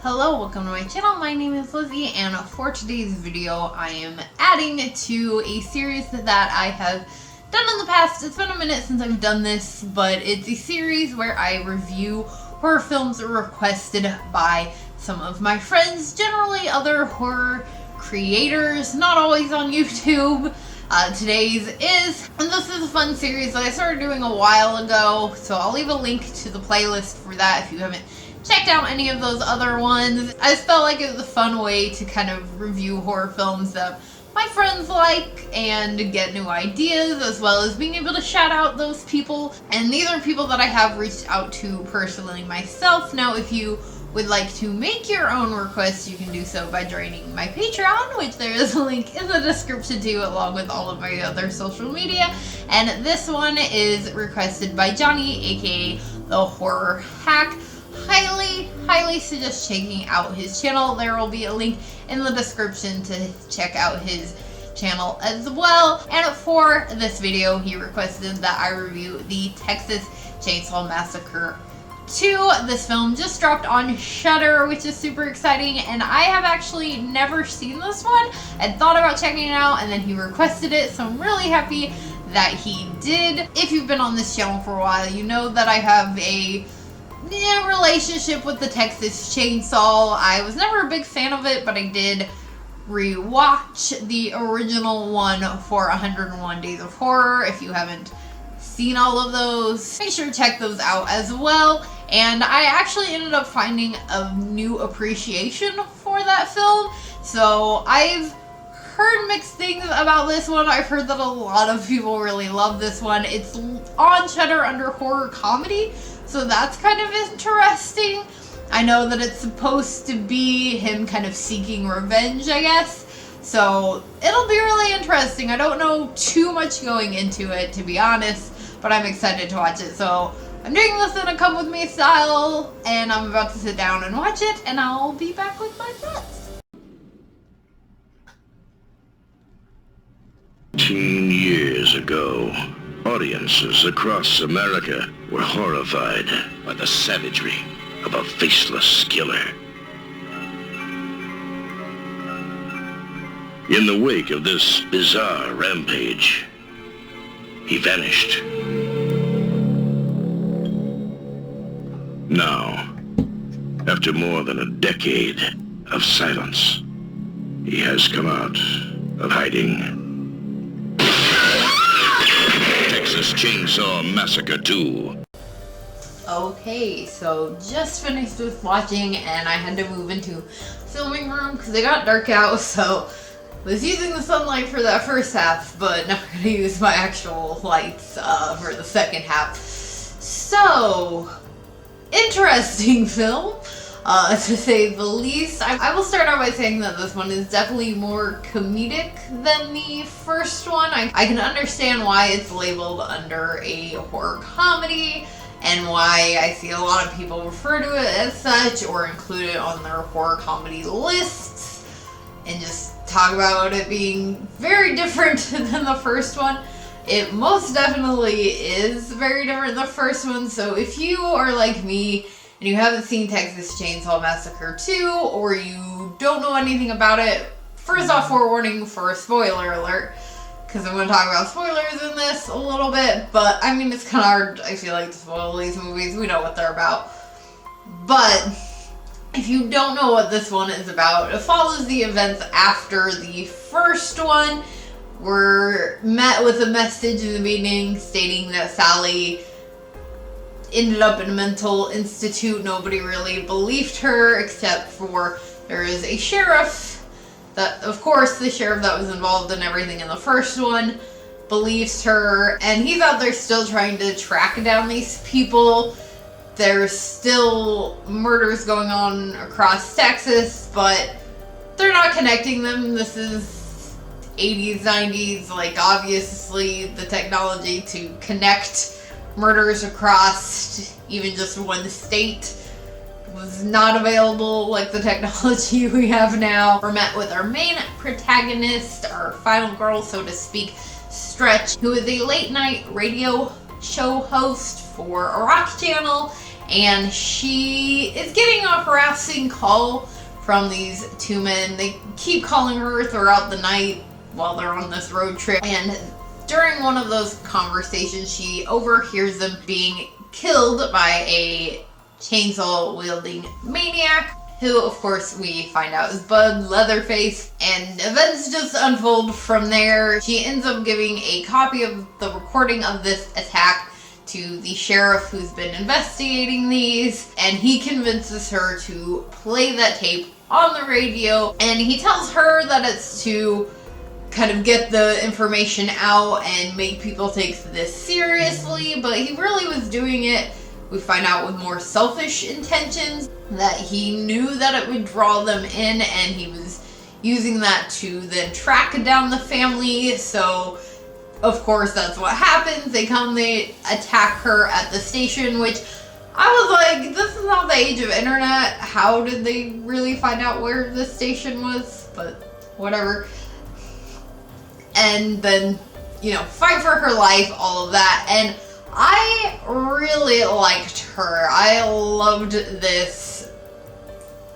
Hello, welcome to my channel. My name is Lizzie, and for today's video I am adding to a series that I have done in the past. It's been a minute since I've done this, but it's a series where I review horror films requested by some of my friends, generally other horror creators, not always on YouTube. Today's is, and this is a fun series that I started doing a while ago, so I'll leave a link to the playlist for that if you haven't checked out any of those other ones. I just felt like it was a fun way to kind of review horror films that my friends like and get new ideas, as well as being able to shout out those people. And these are people that I have reached out to personally myself. Now, if you would like to make your own requests, you can do so by joining my Patreon, which there is a link in the description to, along with all of my other social media. And this one is requested by Johnny, aka TheHorrorHack. Highly suggest checking out his channel. There will be a link in the description to check out his channel as well. And for this video, he requested that I review the Texas Chainsaw Massacre 2. This film just dropped on Shudder, which is super exciting, and I have actually never seen this one. I thought about checking it out, and then he requested it, so I'm really happy that he did. If you've been on this channel for a while, you know that I have a relationship with the Texas Chainsaw. I was never a big fan of it, but I did rewatch the original one for 101 Days of Horror. If you haven't seen all of those, make sure to check those out as well. And I actually ended up finding a new appreciation for that film. So I've heard mixed things about this one. I've heard that a lot of people really love this one. It's on Shudder under horror comedy, so that's kind of interesting. I know that it's supposed to be him kind of seeking revenge, I guess. So it'll be really interesting. I don't know too much going into it, to be honest, but I'm excited to watch it. So I'm doing this in a come with me style, and I'm about to sit down and watch it, and I'll be back with my thoughts. 18 years ago, audiences across America were horrified by the savagery of a faceless killer. In the wake of this bizarre rampage, he vanished. Now, after more than a decade of silence, he has come out of hiding. Texas Chainsaw Massacre 2. Okay, so just finished with watching, and I had to move into filming room because it got dark out, so I was using the sunlight for that first half, but now I'm going to use my actual lights for the second half. So, interesting film, to say the least. I will start out by saying that this one is definitely more comedic than the first one. I can understand why it's labeled under a horror comedy, and why I see a lot of people refer to it as such, or include it on their horror comedy lists, and just talk about it being very different than the first one. It most definitely is very different than the first one, so if you are like me, and you haven't seen Texas Chainsaw Massacre 2, or you don't know anything about it, first off, forewarning for a spoiler alert, because I'm going to talk about spoilers in this a little bit, but I mean, it's kind of hard, I feel like, to spoil these movies. We know what they're about. But if you don't know what this one is about, it follows the events after the first one. We're met with a message in the beginning stating that Sally ended up in a mental institute. Nobody really believed her, except for there is a sheriff that, of course, the sheriff that was involved in everything in the first one believes her, and he's out there still trying to track down these people. There's still murders going on across Texas, but they're not connecting them. This is 80s, 90s, like, obviously the technology to connect murders across even just one state was not available like the technology we have now. We're met with our main protagonist, our final girl, so to speak, Stretch, who is a late night radio show host for a rock channel, and she is getting a harassing call from these two men. They keep calling her throughout the night while they're on this road trip, and during one of those conversations, she overhears them being killed by a chainsaw-wielding maniac, who, of course, we find out is Bud Leatherface, and events just unfold from there. She ends up giving a copy of the recording of this attack to the sheriff who's been investigating these, and he convinces her to play that tape on the radio, and he tells her that it's to kind of get the information out and make people take this seriously, but he really was doing it, we find out, with more selfish intentions, that he knew that it would draw them in, and he was using that to then track down the family. So of course that's what happens. They come, they attack her at the station, which I was like, this is not the age of internet. How did they really find out where the station was? But whatever. And then, you know, fight for her life, all of that. And I really liked her. I loved this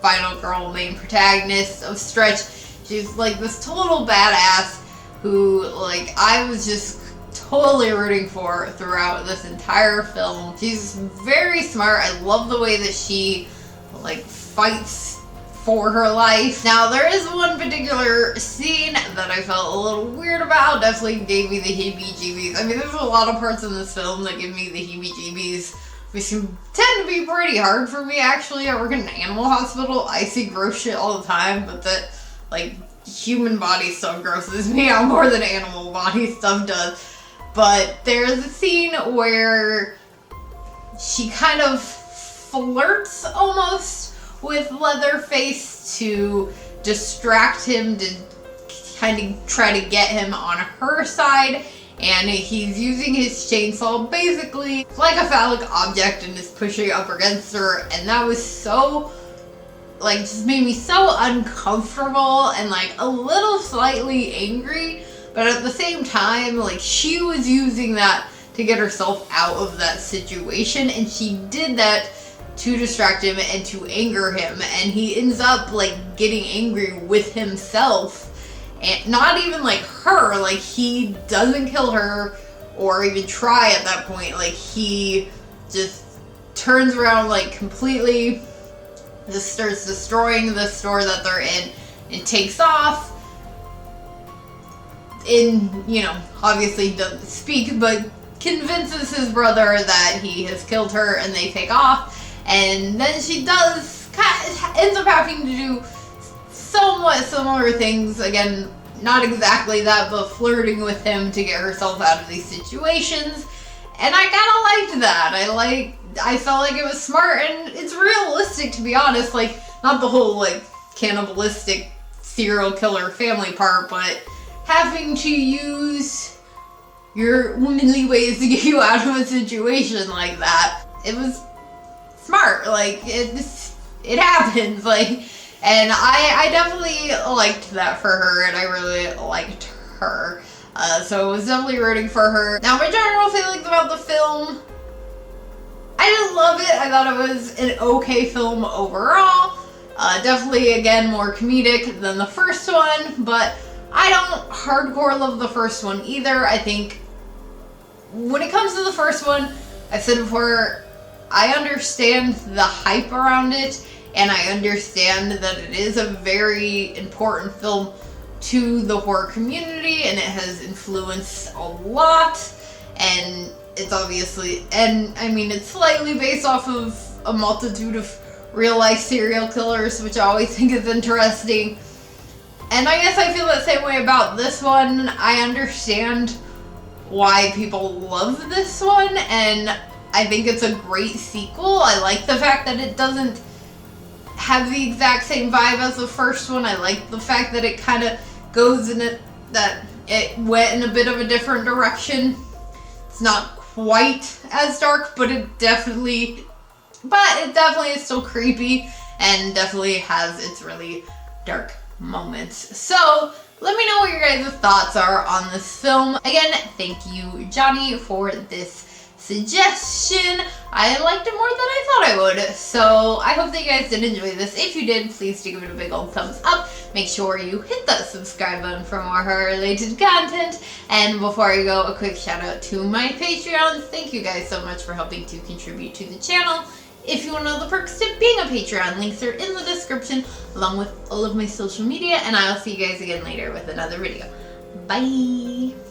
final girl main protagonist of Stretch. She's like this total badass who, like, I was just totally rooting for throughout this entire film. She's very smart. I love the way that she, like, fights for her life. Now, there is one particular scene that I felt a little weird about. Definitely gave me the heebie-jeebies. I mean, there's a lot of parts in this film that give me the heebie-jeebies, which can tend to be pretty hard for me, actually. I work in an animal hospital. I see gross shit all the time, but that, like, human body stuff grosses me out more than animal body stuff does. But there's a scene where she kind of flirts almost with Leatherface to distract him, to kind of try to get him on her side, and he's using his chainsaw basically like a phallic object and is pushing up against her, and that was so, like, just made me so uncomfortable and, like, a little slightly angry, but at the same time, like, she was using that to get herself out of that situation, and she did that to distract him and to anger him, and he ends up, like, getting angry with himself, and not even, like, her. Like, he doesn't kill her or even try at that point. Like, he just turns around, like, completely, just starts destroying the store that they're in and takes off. You know, obviously doesn't speak, but convinces his brother that he has killed her, and they take off. And then she ends up having to do somewhat similar things. Again, not exactly that, but flirting with him to get herself out of these situations. And I kind of liked that. I felt like it was smart, and it's realistic, to be honest. Like, not the whole, like, cannibalistic serial killer family part, but having to use your womanly ways to get you out of a situation like that. It was smart. Like, it happens. Like, and I definitely liked that for her, and I really liked her. So I was definitely rooting for her. Now, my general feelings about the film, I didn't love it. I thought it was an okay film overall. Definitely, again, more comedic than the first one, but I don't hardcore love the first one either. I think when it comes to the first one, I've said before, I understand the hype around it, and I understand that it is a very important film to the horror community, and it has influenced a lot, and it's obviously, and I mean, it's slightly based off of a multitude of real-life serial killers, which I always think is interesting. And I guess I feel the same way about this one. I understand why people love this one, and I think it's a great sequel. I like the fact that it doesn't have the exact same vibe as the first one. I like the fact that it kind of goes in it, that it went in a bit of a different direction. It's not quite as dark, but it definitely is still creepy, and definitely has its really dark moments. So let me know what your guys' thoughts are on this film. Again, thank you, Johnny, for this suggestion. I liked it more than I thought I would. So I hope that you guys did enjoy this. If you did, please do give it a big old thumbs up. Make sure you hit that subscribe button for more horror-related content. And before I go, a quick shout out to my Patreons. Thank you guys so much for helping to contribute to the channel. If you want to know the perks to being a Patreon, links are in the description, along with all of my social media. And I'll see you guys again later with another video. Bye!